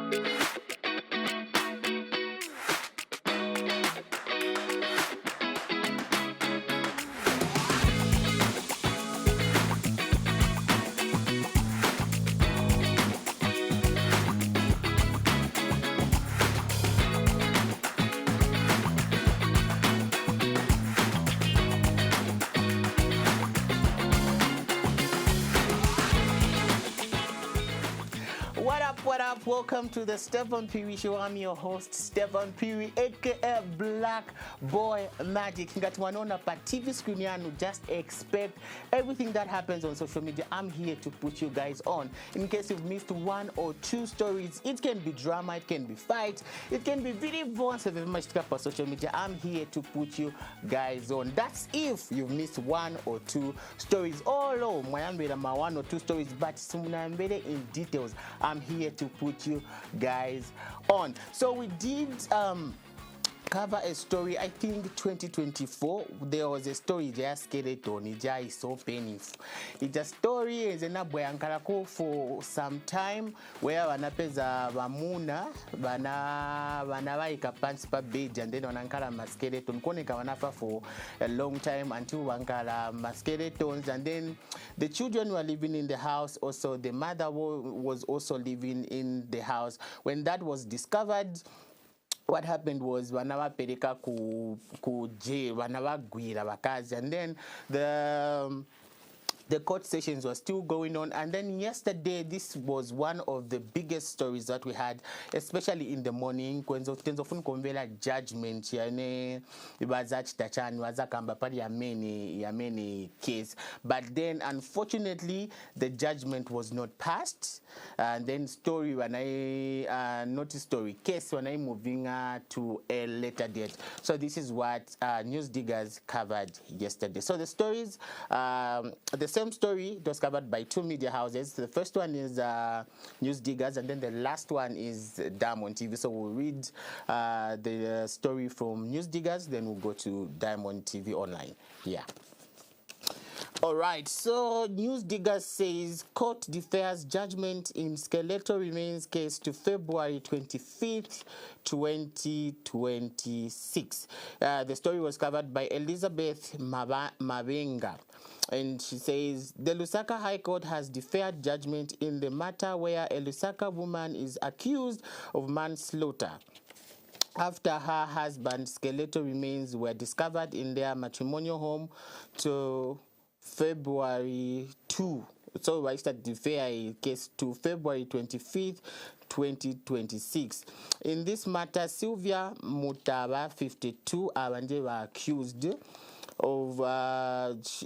What up? Welcome to the Steffan Phiri Show. I'm your host, Steffan Phiri, aka Black Boy Magic. Ngati wanaona pa TV screen yanu, just expect everything that happens on social media. I'm here to put you guys on. In case you've missed one or two stories, it can be drama, it can be fight, it can be video voice of much on social media. I'm here to put you guys on. That's if you've missed one or two stories. Oh no, my one or two stories, but in details. I'm here to put you guys on. So we did cover a story, I think 2024. There was a story there, skeletal. Is so painful. It's a story is a boyankarako for some time where wanapeza vamuna vanawaika pants pa bed and then wanankala skeleton koneka wanafa for a long time until wankala skeletons, and then the children were living in the house. Also the mother was also living in the house. When that was discovered, what happened was wanawapeleka ku jail, wanawagwira wakazi, and then the court sessions were still going on. And then yesterday, this was one of the biggest stories that we had, especially in the morning. Kwenzo konvela judgment yani ibazachitachani wazakamba pari ya many case. But then unfortunately the judgment was not passed. And then story notice story case when I moving to a later date. So this is what News Diggers covered yesterday. So the stories, the same story was covered by two media houses. The first one is News Diggers, and then the last one is Diamond TV. So we'll read the story from News Diggers, then we'll go to Diamond TV online. Yeah. All right, so News Diggers says court defers judgment in skeletal remains case to February 25th, 2026. The story was covered by Elizabeth Mabenga. And she says, the Lusaka High Court has deferred judgment in the matter where a Lusaka woman is accused of manslaughter after her husband's skeletal remains were discovered in their matrimonial home to February 2. So I started the fair case to February 25th, 2026. In this matter, Sylvia Mutaba, 52, were accused of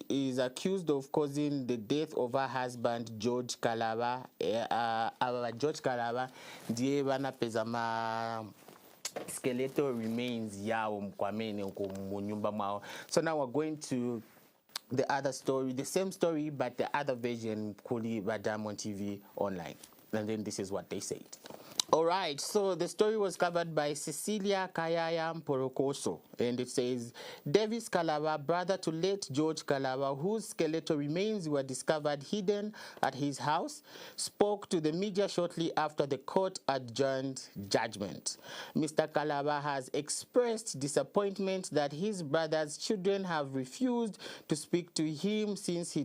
is accused of causing the death of her husband George Kalaba. George Kalaba ndiye vanapeza skeletal remains yao mkwamene munyumba mwao. So now we're going to the other story, the same story, but the other version, Kuli by Diamond TV online. And then this is what they said. All right, so the story was covered by Cecilia Kayaya Mporokoso, and it says, Davis Kalaba, brother to late George Kalaba, whose skeletal remains were discovered hidden at his house, spoke to the media shortly after the court adjourned judgment. Mr. Kalaba has expressed disappointment that his brother's children have refused to speak to him since the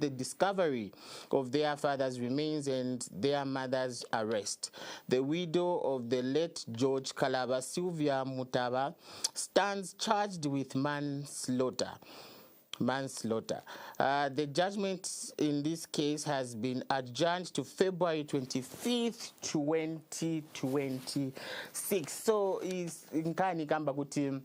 discovery of their father's remains and their mother's arrest. The widow of the late George Kalaba, Sylvia Mutaba, stands charged with manslaughter. The judgment in this case has been adjourned to February 25th, 2026. So is nkani kamba kuti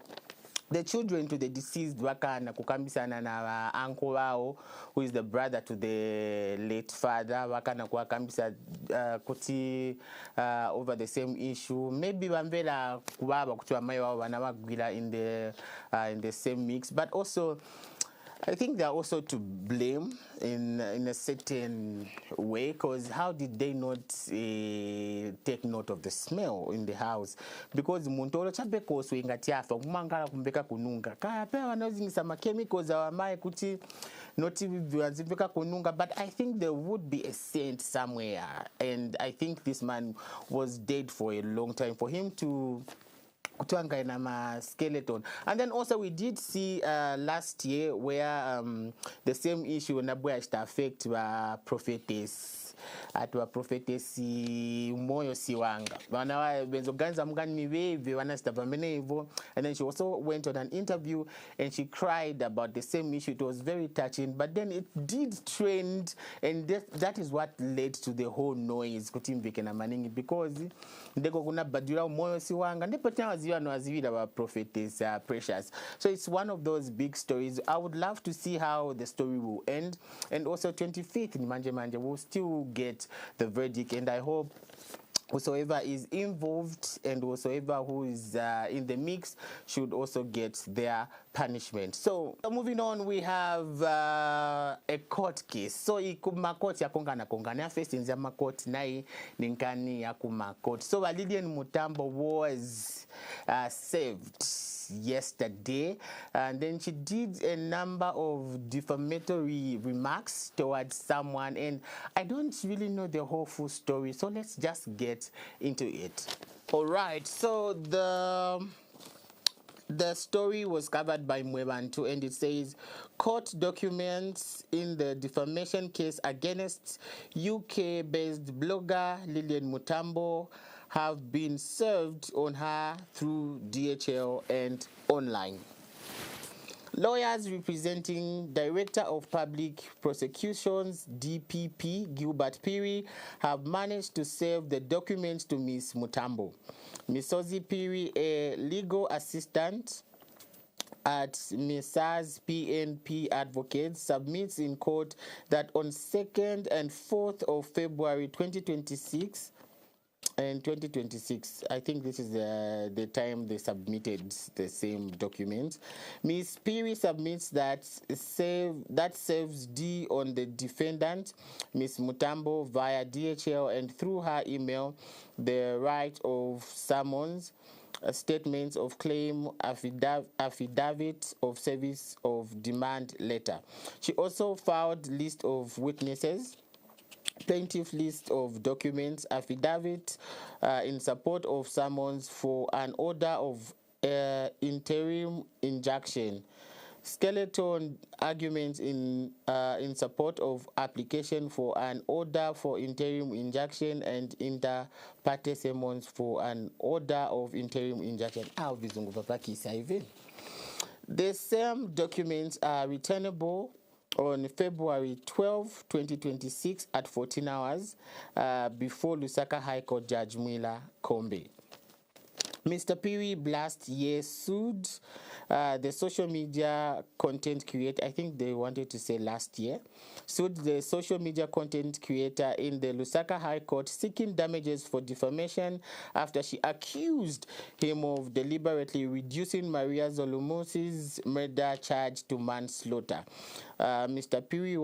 the children to the deceased wakana kukambisana na uncle wao, who is the brother to the late father, wakana kukambisa kuti over the same issue. Maybe wambela kubaba kutua mayo wao wanawagwila in the same mix, but also I think they are also to blame in a certain way, because how did they not take note of the smell in the house? Because muntolo chabeko swinga tiafa kumangala kumbeka kununga kaya pewa wanazingisa chemicals awamae kuti not but I think there would be a saint somewhere, and I think this man was dead for a long time. For him to skeleton. And then also we did see last year where the same issue affect prophetess at wa prophetess moyo siwanga bana benzoganza mgani bebe wana stabamene hivyo. And then she also went on an interview and she cried about the same issue. It was very touching, but then it did trend, and that is what led to the whole noise kutimbike na maningi, because ndeko kuna badura moyo siwanga ndipo tena ziwa no azivida wa prophetess Precious. So it's one of those big stories. I would love to see how the story will end, and also 25th in Manje will still get the verdict, and I hope whosoever is involved and whosoever who is in the mix should also get their punishment. So moving on, we have a court case. So ikumakoti ya kongana first in the makoti nai ninkani ya kumakoti. So Lillian Mutambo was saved yesterday, and then she did a number of defamatory remarks towards someone, and I don't really know the whole full story, so let's just get into it. All right, so the story was covered by Mwebantu, and it says court documents in the defamation case against UK-based blogger Lillian Mutambo have been served on her through DHL and online. Lawyers representing Director of Public Prosecutions, DPP, Gilbert Phiri, have managed to serve the documents to Ms. Mutambo. Ms. Phiri, a legal assistant at Messrs. PNP Advocates, submits in court that on 2nd and 4th of February 2026, and 2026, I think this is the time they submitted the same documents. Ms. Phiri submits that serves D on the defendant, Ms. Mutambo, via DHL and through her email, the right of summons, statements of claim, affidavit of service of demand letter. She also filed list of witnesses, plaintiff list of documents, affidavit in support of summons for an order of interim injunction, skeletal arguments in support of application for an order for interim injunction, and inter partes summons for an order of interim injunction. The same documents are returnable on February 12, 2026 at 14 hours before Lusaka High Court Judge Mwila Kombe. Mr. Phiri last year sued the social media content creator, I think they wanted to say last year, sued the social media content creator in the Lusaka High Court seeking damages for defamation after she accused him of deliberately reducing Maria Zolumusi's murder charge to manslaughter. Mr. Phiri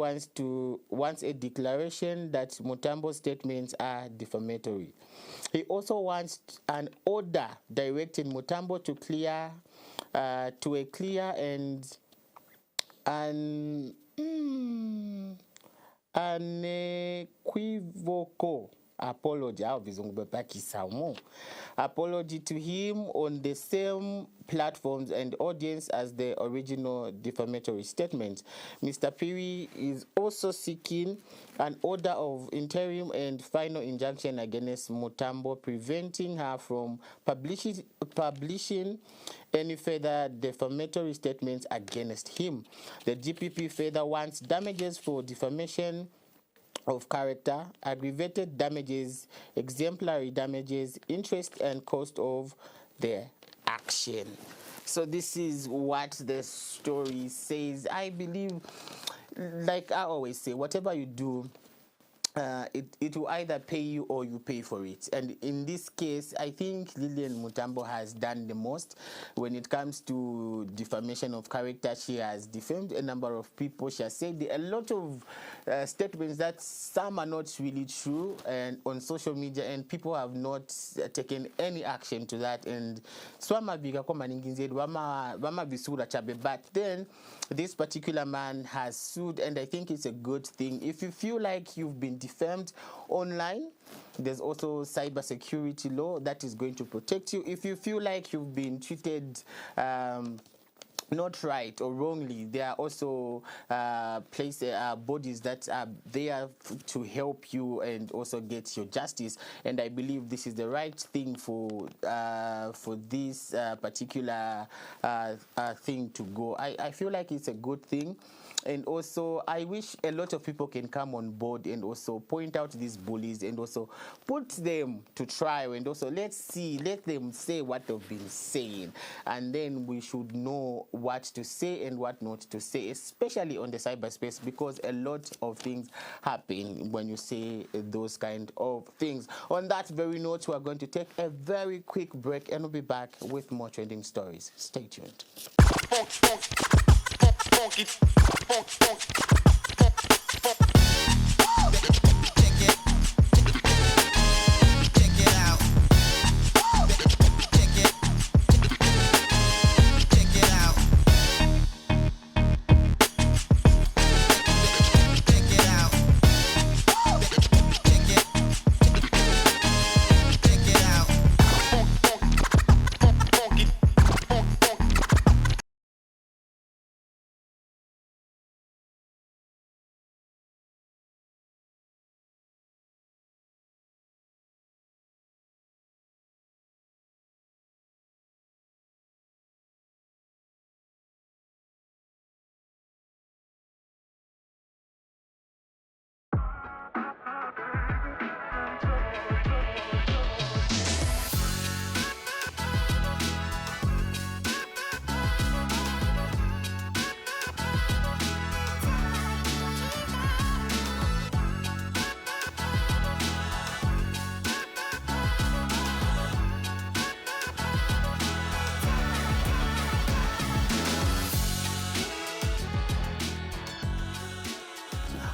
wants a declaration that Mutambo's statements are defamatory. He also wants an order directing Mutambo to a clear and unequivocal apology to him on the same platforms and audience as the original defamatory statement. Mr. Phiri is also seeking an order of interim and final injunction against Mutambo, preventing her from publishing any further defamatory statements against him. The DPP further wants damages for defamation of character, aggravated damages, exemplary damages, interest and cost of their action. So this is what the story says. I believe, like I always say, whatever you do, it will either pay you or you pay for it. And in this case, I think Lillian Mutambo has done the most when it comes to defamation of character. She has defamed a number of people. She has said a lot of statements that some are not really true and on social media, and people have not taken any action to that. And but then this particular man has sued, and I think it's a good thing. If you feel like you've been defamed online, there's also cybersecurity law that is going to protect you. If you feel like you've been treated not right or wrongly, there are also bodies that are there to help you and also get your justice. And I believe this is the right thing for this particular thing to go. I feel like it's a good thing. And also, I wish a lot of people can come on board and also point out these bullies and also put them to trial, and also let them say what they've been saying, and then we should know what to say and what not to say, especially on the cyberspace, because a lot of things happen when you say those kind of things. On that very note, we are going to take a very quick break and we'll be back with more trending stories. Stay tuned.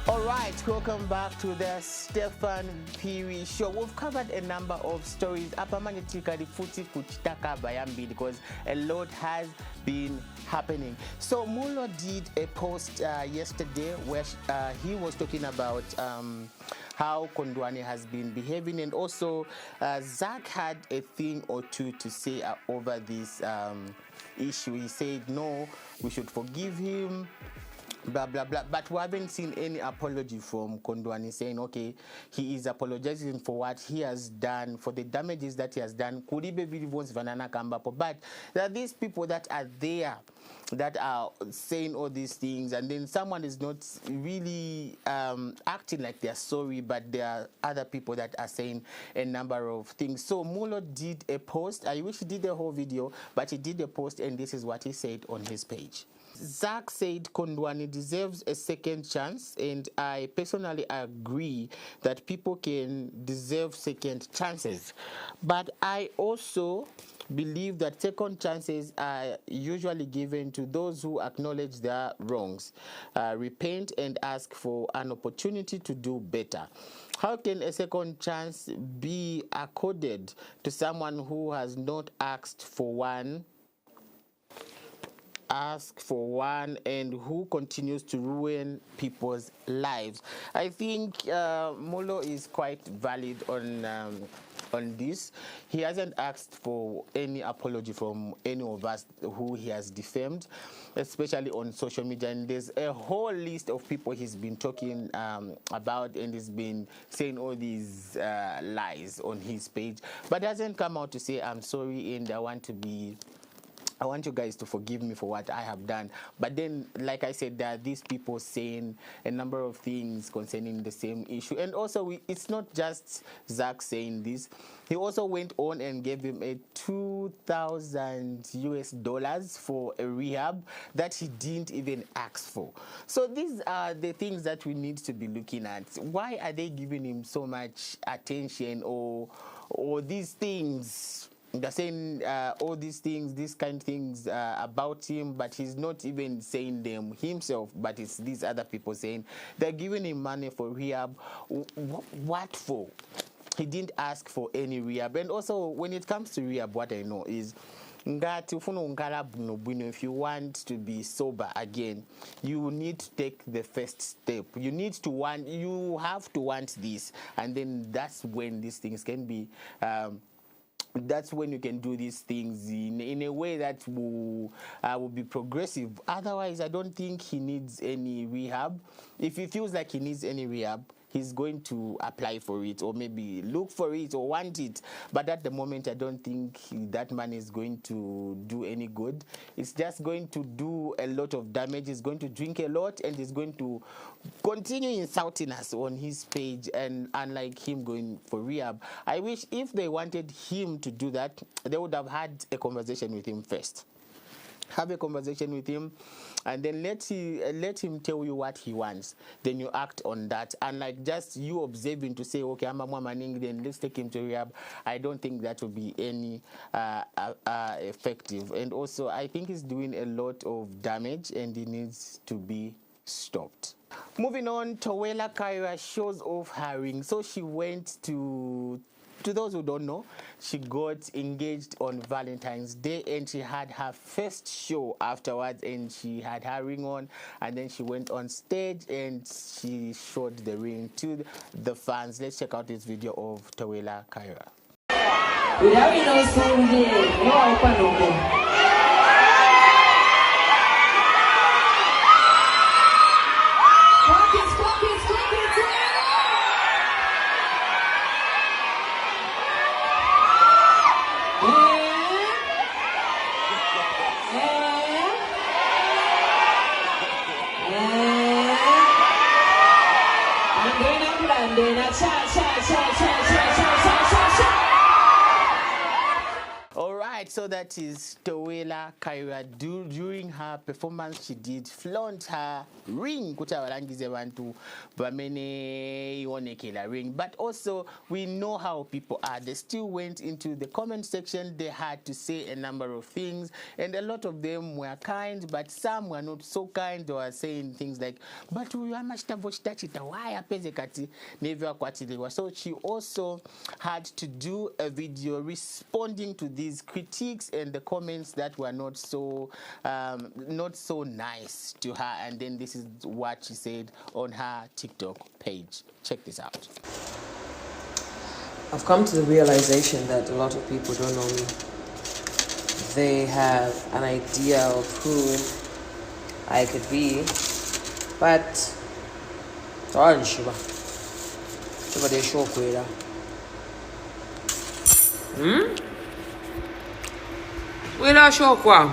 Alright, welcome back to the Steffan Phiri show. We've covered a number of stories because a lot has been happening. So Mulo did a post yesterday where he was talking about how Kondwani has been behaving, and also Zach had a thing or two to say over this issue. He said, no, we should forgive him, blah blah blah, but we haven't seen any apology from Kondwani saying, okay, he is apologizing for what he has done, for the damages that he has done. But there are these people that are there that are saying all these things, and then someone is not really acting like they're sorry, but there are other people that are saying a number of things. So Mulo did a post. I wish he did the whole video, but he did a post, and this is what he said on his page. Zach said Kondwani deserves a second chance, and I personally agree that people can deserve second chances. But I also believe that second chances are usually given to those who acknowledge their wrongs, repent, and ask for an opportunity to do better. How can a second chance be accorded to someone who has not asked for one and who continues to ruin people's lives? I think Mulo is quite valid on this. He hasn't asked for any apology from any of us who he has defamed, especially on social media, and there's a whole list of people he's been talking about, and he's been saying all these lies on his page, but hasn't come out to say, I'm sorry and I want to be I want you guys to forgive me for what I have done. But then, like I said, there are these people saying a number of things concerning the same issue. And also, it's not just Zach saying this. He also went on and gave him a $2,000 for a rehab that he didn't even ask for. So these are the things that we need to be looking at. Why are they giving him so much attention, or these things? They're saying all these things, these kind of things about him, but he's not even saying them himself, but it's these other people saying. They're giving him money for rehab. What for? He didn't ask for any rehab. And also, when it comes to rehab, what I know is, if you want to be sober again, you need to take the first step. You have to want this, and then that's when these things can be that's when you can do these things in a way that will be progressive. Otherwise, I don't think he needs any rehab. If he feels like he needs any rehab, he's going to apply for it, or maybe look for it or want it. But at the moment, I don't think that money is going to do any good. It's just going to do a lot of damage. He's going to drink a lot, and he's going to continue insulting us on his page, and unlike him going for rehab. I wish if they wanted him to do that, they would have had a conversation with him first. Have a conversation with him, and then let him tell you what he wants. Then you act on that. And like just you observing to say, okay, I'm a woman, then let's take him to rehab. I don't think that will be any effective. And also, I think he's doing a lot of damage, and he needs to be stopped. Moving on, Towela Kaira shows off her ring. So she went to those who don't know, she got engaged on Valentine's Day, and she had her first show afterwards, and she had her ring on, and then she went on stage and she showed the ring to the fans. Let's check out this video of Towela Kaira. Alright, so that is Towela Kaira. During her performance, she did flaunt her ring. Ring. But also, we know how people are. They still went into the comment section. They had to say a number of things, and a lot of them were kind, but some were not so kind. They were saying things like, but so she also had to do a video responding to these critiques and the comments that were not so nice to her. And then this is what she said on her TikTok page. Check this out. I've come to the realization that a lot of people don't know me. They have an idea of who I could be, but Wila shokwa.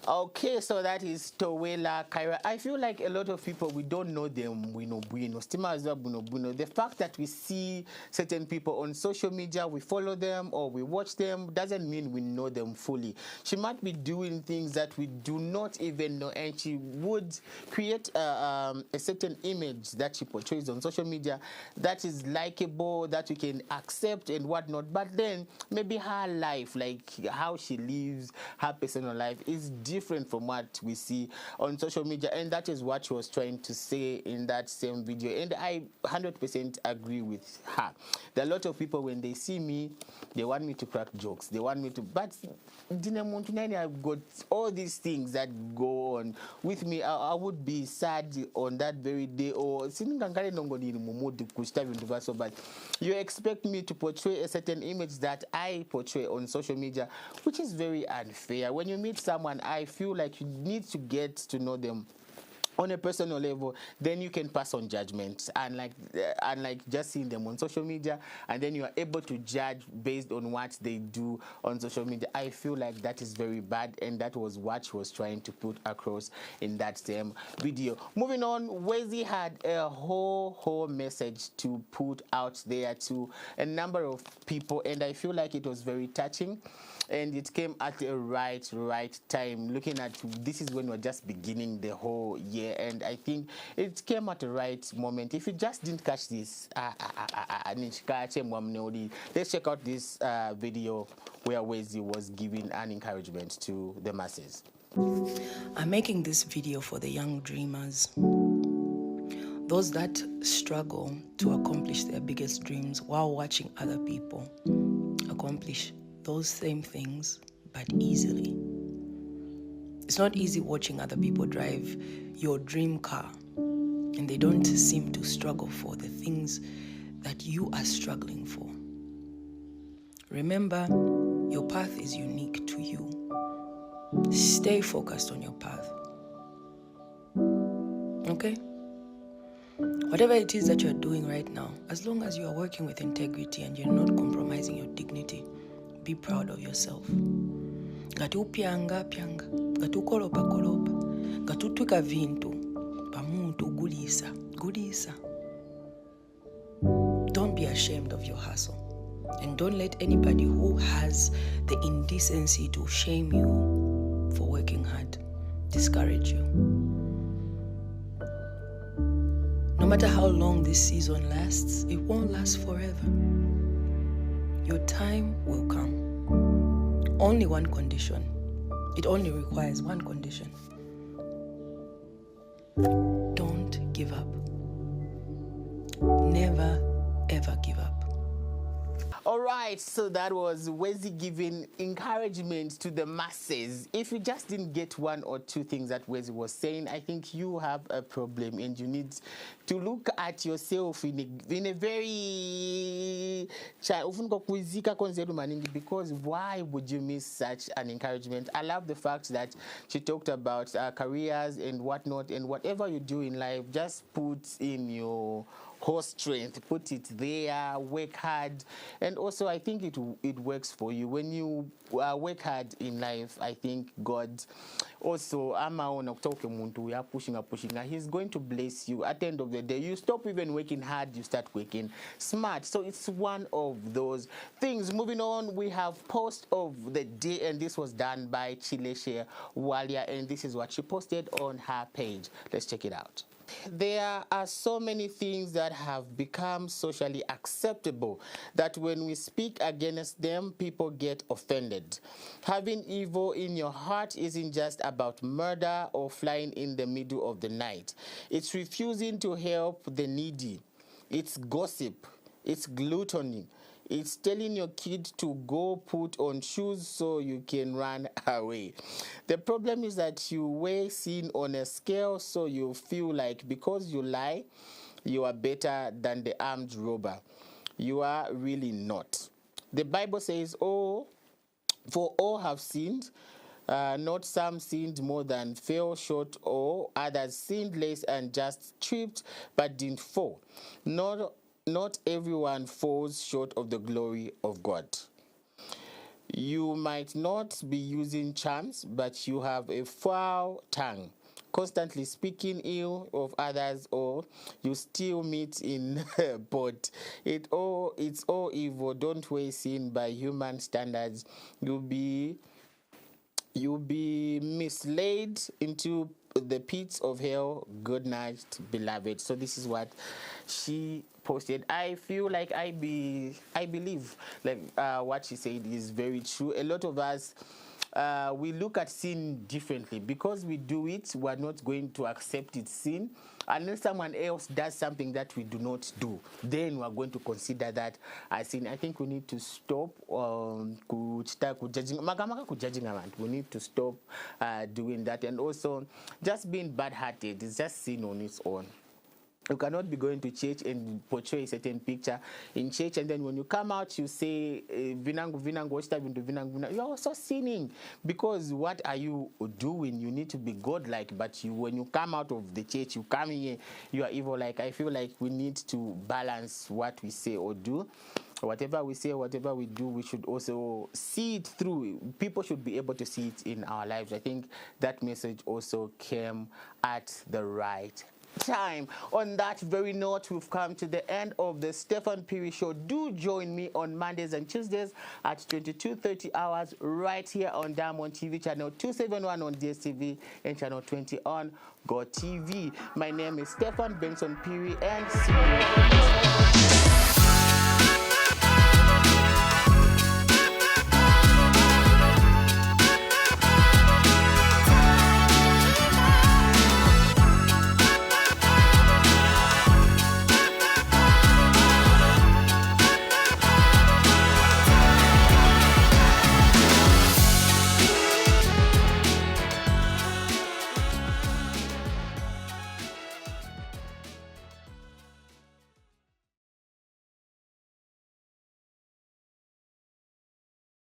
Okay, so that is Towela Kaira. I feel like a lot of people, we don't know them. We know Bueno. The fact that we see certain people on social media, we follow them or we watch them, doesn't mean we know them fully. She might be doing things that we do not even know, and she would create a certain image that she portrays on social media that is likable, that you can accept and whatnot. But then maybe her life, like how she lives, her personal life, is different from what we see on social media, and that is what she was trying to say in that same video. And I 100% agree with her. There are a lot of people, when they see me, they want me to crack jokes, they want me to, but I've got all these things that go on with me. I would be sad on that very day, or but you expect me to portray a certain image that I portray on social media, which is very unfair. When you meet someone, I feel like you need to get to know them on a personal level, then you can pass on judgment, unlike just seeing them on social media, and then you are able to judge based on what they do on social media. I feel like that is very bad, and that was what she was trying to put across in that same video. Moving on, Wezi had a whole message to put out there to a number of people, and I feel like it was very touching, and it came at the right time, looking at this is when we're just beginning the whole year, and I think it came at the right moment. If you just didn't catch this, let's check out this video where Wezi was giving an encouragement to the masses. I'm making this video for the young dreamers, those that struggle to accomplish their biggest dreams while watching other people accomplish those same things, but easily. It's not easy watching other people drive your dream car and they don't seem to struggle for the things that you are struggling for. Remember, your path is unique to you. Stay focused on your path. Okay? Whatever it is that you're doing right now, as long as you are working with integrity and you're not compromising your dignity, be proud of yourself. Ngati upyanga, ngati ukolopa, ngati utwika vintu, pamuntu gulisa. Don't be ashamed of your hustle. And don't let anybody who has the indecency to shame you for working hard discourage you. No matter how long this season lasts, it won't last forever. Your time will come. Only one condition. It only requires one condition. Don't give up. Never, ever give up. All right, so that was Wezi giving encouragement to the masses. If you just didn't get one or two things that Wezi was saying, I think you have a problem and you need to look at yourself in a very because why would you miss such an encouragement? I love the fact that she talked about careers and whatnot, and whatever you do in life, just put in your whole strength, put it there, work hard, and also I think it works for you when you work hard in life. I think God also pushing, he's going to bless you. At the end of the day, you stop even working hard, you start working smart. So it's one of those things. Moving on, we have post of the day, and this was done by Chileshe Walia, and this is what she posted on her page. Let's check it out. There are so many things that have become socially acceptable that when we speak against them, people get offended. Having evil in your heart isn't just about murder or flying in the middle of the night. It's refusing to help the needy. It's gossip. It's gluttony. It's telling your kid to go put on shoes so you can run away. The problem is that you weigh sin on a scale, so you feel like because you lie, you are better than the armed robber. You are really not. The Bible says, "Oh, for all have sinned. Not some sinned more than fell short, or others sinned less and just tripped but didn't fall. Not everyone falls short of the glory of God." You might not be using charms, but you have a foul tongue, constantly speaking ill of others, or you steal meat in a pot. It's all evil. Don't weigh sin by human standards. You'll be misled into the pits of hell. Good night, beloved. So this is what she posted. I feel like I believe like what she said is very true. A lot of us we look at sin differently. Because we do it, we're not going to accept it sin. Unless someone else does something that we do not do, then we're going to consider that as sin. I think we need to stop judging. We need to stop doing that, and also just being bad-hearted is just sin on its own. You cannot be going to church and portray a certain picture in church, and then when you come out, you say, Vinangu, Vinangu, watch that into Vinangu, Vinangu. You're also sinning, because what are you doing? You need to be godlike, but when you come out of the church, you come here, you are evil. Like, I feel like we need to balance what we say or do. Whatever we say, whatever we do, we should also see it through. People should be able to see it in our lives. I think that message also came at the right time. On that very note, we've come to the end of the Steffan Phiri Show. Do join me on Mondays and Tuesdays at 22:30 hours right here on Diamond TV, channel 271 on DSTV and channel 20 on Go TV. My name is Steffan Phiri, and see you.